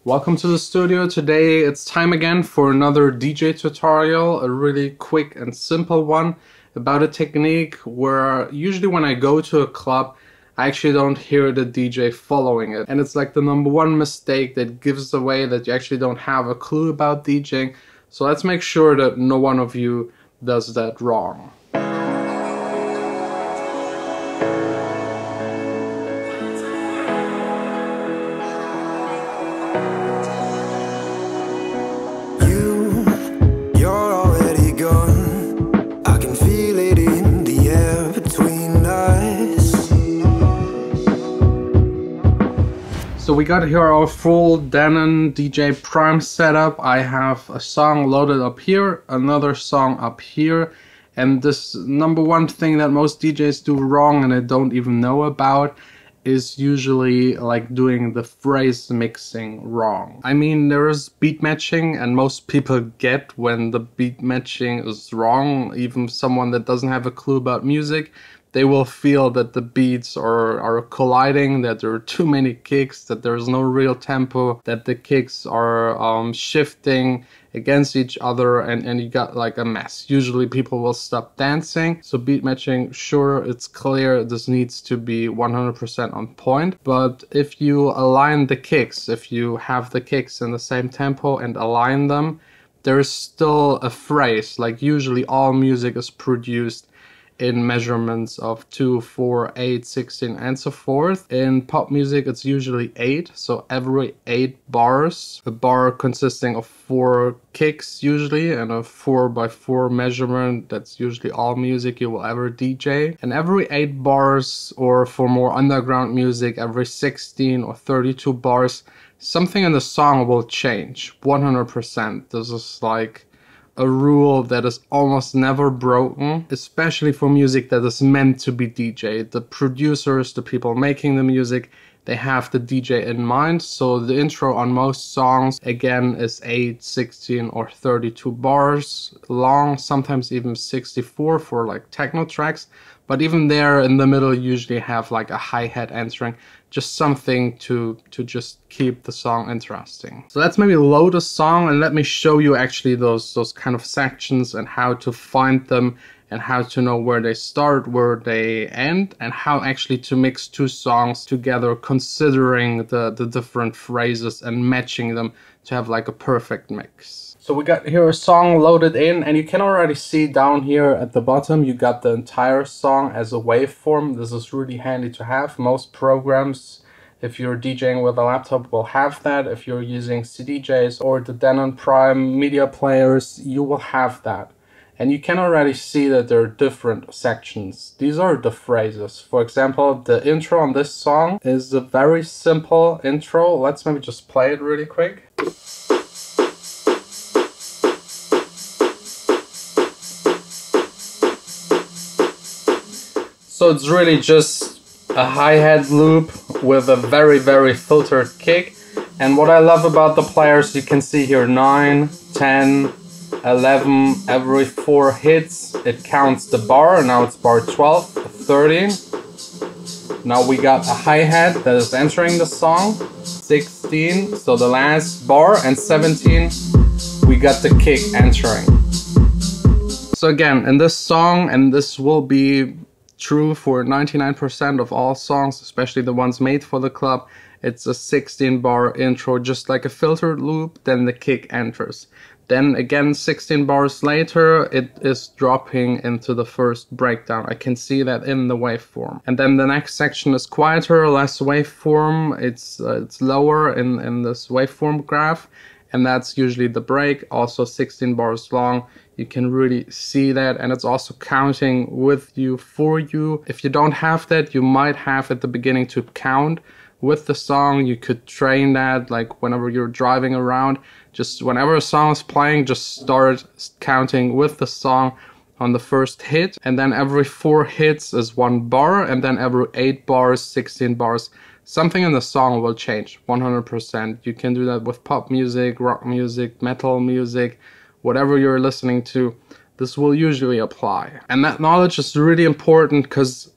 Welcome to the studio. Today it's time again for another DJ tutorial, a really quick and simple one about a technique where usually when I go to a club I actually don't hear the DJ following it, and it's like the number one mistake that gives away that you actually don't have a clue about DJing. So let's make sure that no one of you does that wrong. So we got here our full Denon DJ Prime setup. I have a song loaded up here, another song up here, and this number one thing that most DJs do wrong and I don't even know about is usually like doing the phrase mixing wrong. I mean, there is beat matching and most people get when the beat matching is wrong. Even someone that doesn't have a clue about music, they will feel that the beats are colliding, that there are too many kicks, that there's no real tempo, that the kicks are shifting against each other, and you got like a mess. Usually people will stop dancing. So beat matching, sure, it's clear this needs to be 100% on point, but if you align the kicks, if you have the kicks in the same tempo and align them, there's still a phrase. Like usually all music is produced in measurements of 2, 4, 8, 16 and so forth. In pop music it's usually 8, so every 8 bars, a bar consisting of 4 kicks usually, and a 4x4 measurement. That's usually all music you will ever DJ. And every 8 bars, or for more underground music, every 16 or 32 bars, something in the song will change 100%. This is like a rule that is almost never broken, especially for music that is meant to be DJed. The producers, the people making the music, they have the DJ in mind. So the intro on most songs, again, is 8, 16 or 32 bars long, sometimes even 64 for like techno tracks. But even there in the middle you usually have like a hi-hat entering, just something to just keep the song interesting. So let's maybe load a song and let me show you actually those kind of sections and how to find them and how to know where they start, where they end, and how actually to mix two songs together considering the different phrases and matching them to have like a perfect mix. So we got here a song loaded in, and you can already see down here at the bottom you got the entire song as a waveform. This is really handy to have. Most programs, if you're DJing with a laptop, will have that. If you're using CDJs or the Denon Prime media players, you will have that. And you can already see that there are different sections. These are the phrases. For example, the intro on this song is a very simple intro. Let's maybe just play it really quick. So it's really just a hi-hat loop with a very filtered kick. And what I love about the players, you can see here 9, 10, 11, every 4 hits it counts the bar. Now it's bar 12, 13. Now we got a hi-hat that is entering the song. 16, so the last bar, and 17 we got the kick entering. So again, in this song, and this will be true for 99% of all songs, especially the ones made for the club, it's a 16 bar intro, just like a filtered loop, then the kick enters. Then again 16 bars later it is dropping into the first breakdown. I can see that in the waveform. And then the next section is quieter, less waveform, it's lower in this waveform graph, and that's usually the break, also 16 bars long. You can really see that, and it's also counting with you, for you. If you don't have that, you might have at the beginning to count with the song. You could train that, like whenever you're driving around, just whenever a song is playing, just start counting with the song on the first hit, and then every 4 hits is 1 bar, and then every 8 bars, 16 bars, something in the song will change 100%. You can do that with pop music, rock music, metal music, whatever you're listening to. This will usually apply. And that knowledge is really important because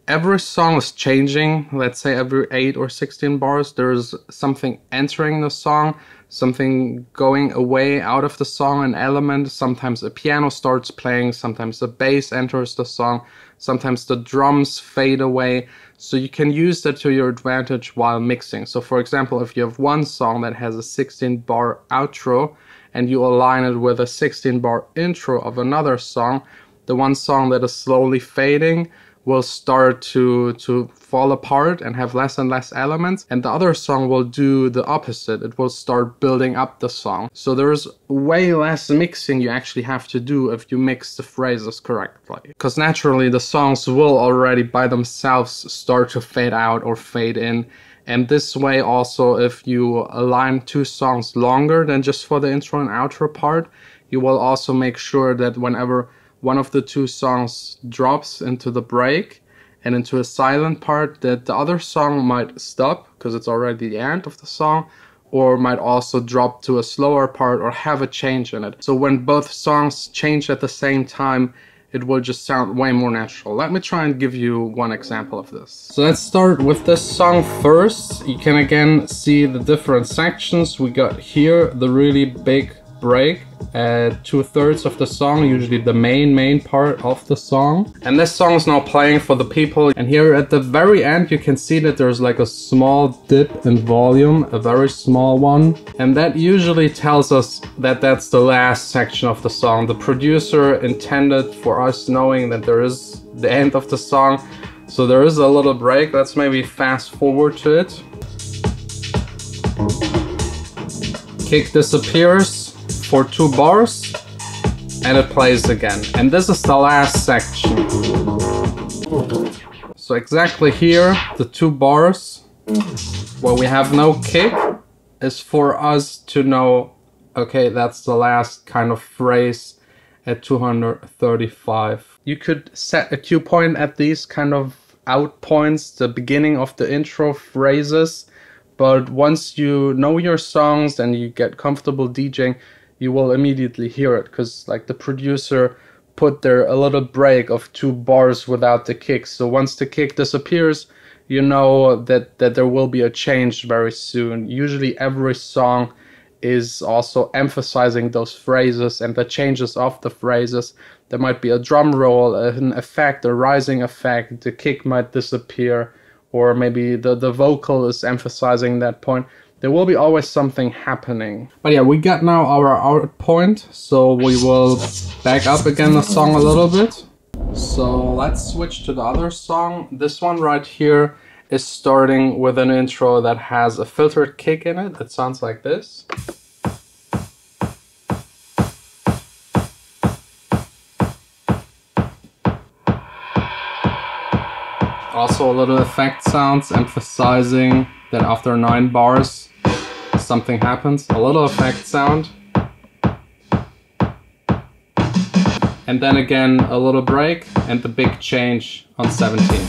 every song is changing. Let's say every 8 or 16 bars, there's something entering the song, something going away out of the song, an element. Sometimes a piano starts playing, sometimes the bass enters the song, sometimes the drums fade away. So you can use that to your advantage while mixing. So for example, if you have one song that has a 16-bar outro and you align it with a 16-bar intro of another song, the one song that is slowly fading will start to fall apart and have less and less elements, and the other song will do the opposite. It will start building up the song. So there's way less mixing you actually have to do if you mix the phrases correctly, because naturally the songs will already by themselves start to fade out or fade in. And this way also, if you align two songs longer than just for the intro and outro part, you will also make sure that whenever one of the two songs drops into the break and into a silent part, that the other song might stop because it's already the end of the song, or might also drop to a slower part or have a change in it. So when both songs change at the same time, it will just sound way more natural. Let me try and give you one example of this. So let's start with this song first. You can again see the different sections. We got here the really big break at 2/3 of the song, usually the main part of the song. And this song is now playing for the people. And here at the very end, you can see that there's like a small dip in volume, a very small one. And that usually tells us that that's the last section of the song. The producer intended for us knowing that there is the end of the song. So there is a little break. Let's maybe fast forward to it. Kick disappears for 2 bars and it plays again, and this is the last section. So exactly here, the 2 bars where we have no kick is for us to know, okay, that's the last kind of phrase at 235. You could set a cue point at these kind of out points, the beginning of the intro phrases, but once you know your songs and you get comfortable DJing, you will immediately hear it, because like the producer put there a little break of 2 bars without the kick. So once the kick disappears, you know that there will be a change very soon. Usually every song is also emphasizing those phrases and the changes of the phrases. There might be a drum roll, an effect, a rising effect, the kick might disappear, or maybe the vocal is emphasizing that point. There will be always something happening. But yeah, we got now our out point, so we will back up again the song a little bit. So let's switch to the other song. This one right here is starting with an intro that has a filtered kick in it. It sounds like this. Also a little effect sounds emphasizing that after 9 bars something happens, a little effect sound. And then again a little break and the big change on 17.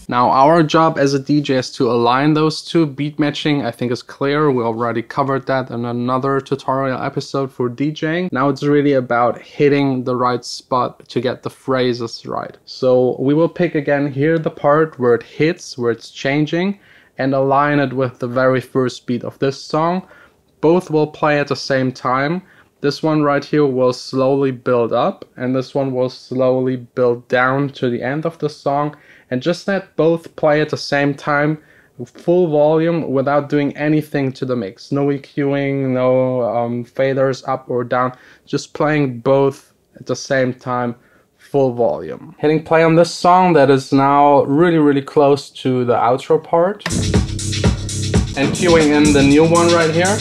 Now our job as a DJ is to align those two. Beat matching, I think, is clear. We already covered that in another tutorial episode for DJing. Now it's really about hitting the right spot to get the phrases right. So we will pick again here the part where it hits, where it's changing, and align it with the very first beat of this song. Both will play at the same time. This one right here will slowly build up, and this one will slowly build down to the end of the song. And just let both play at the same time, full volume, without doing anything to the mix. No EQing, no faders up or down, just playing both at the same time, full volume. Hitting play on this song that is now really close to the outro part. And cueing in the new one right here.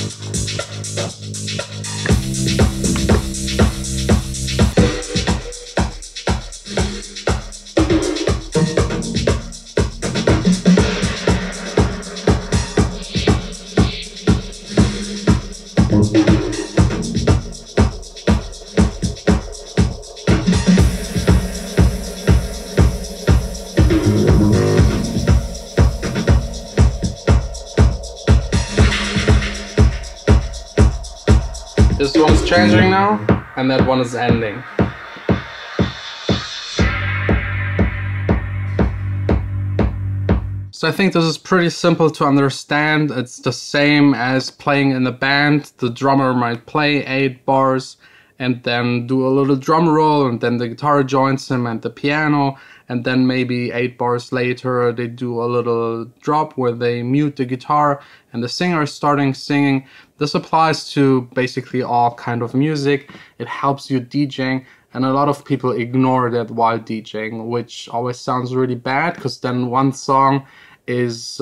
This one's changing now, and that one is ending. So I think this is pretty simple to understand. It's the same as playing in a band. The drummer might play 8 bars and then do a little drum roll, and then the guitar joins him and the piano, and then maybe 8 bars later they do a little drop where they mute the guitar and the singer is starting singing. This applies to basically all kind of music. It helps you DJing, and a lot of people ignore that while DJing, which always sounds really bad, because then one song is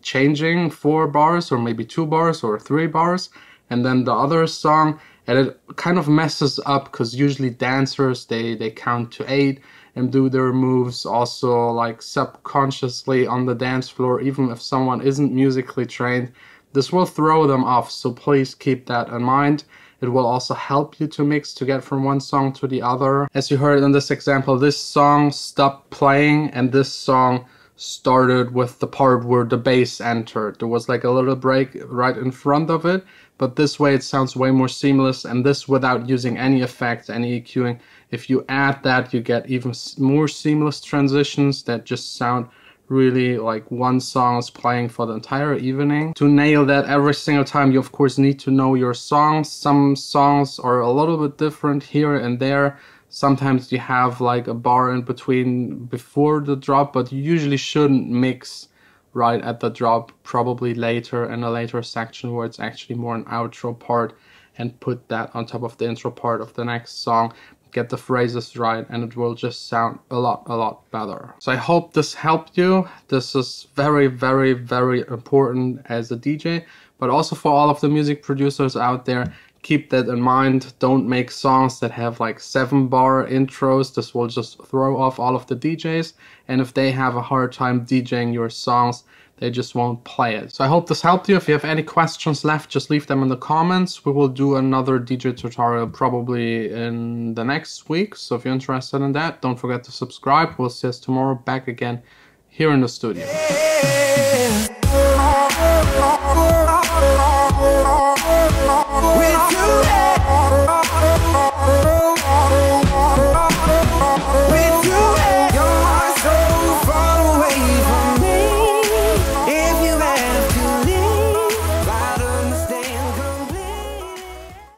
changing 4 bars or maybe 2 bars or 3 bars, and then the other song, and it kind of messes up, because usually dancers, they count to 8 and do their moves also like subconsciously on the dance floor, even if someone isn't musically trained. This will throw them off, so please keep that in mind. It will also help you to mix, to get from one song to the other. As you heard in this example, this song stopped playing and this song started with the part where the bass entered. There was like a little break right in front of it, but this way it sounds way more seamless, and this without using any effects, any EQing. If you add that, you get even more seamless transitions that just sound really like one song is playing for the entire evening. To nail that every single time, you of course need to know your songs. Some songs are a little bit different here and there. Sometimes you have like a bar in between before the drop, but you usually shouldn't mix right at the drop, probably later in a later section where it's actually more an outro part, and put that on top of the intro part of the next song. Get the phrases right and it will just sound a lot better. So I hope this helped you. This is very, very, very important as a DJ, but also for all of the music producers out there. Keep that in mind. Don't make songs that have like 7-bar intros. This will just throw off all of the DJs. And if they have a hard time DJing your songs, they just won't play it. So I hope this helped you. If you have any questions left, just leave them in the comments. We will do another DJ tutorial probably in the next week. So if you're interested in that, don't forget to subscribe. We'll see us tomorrow back again here in the studio.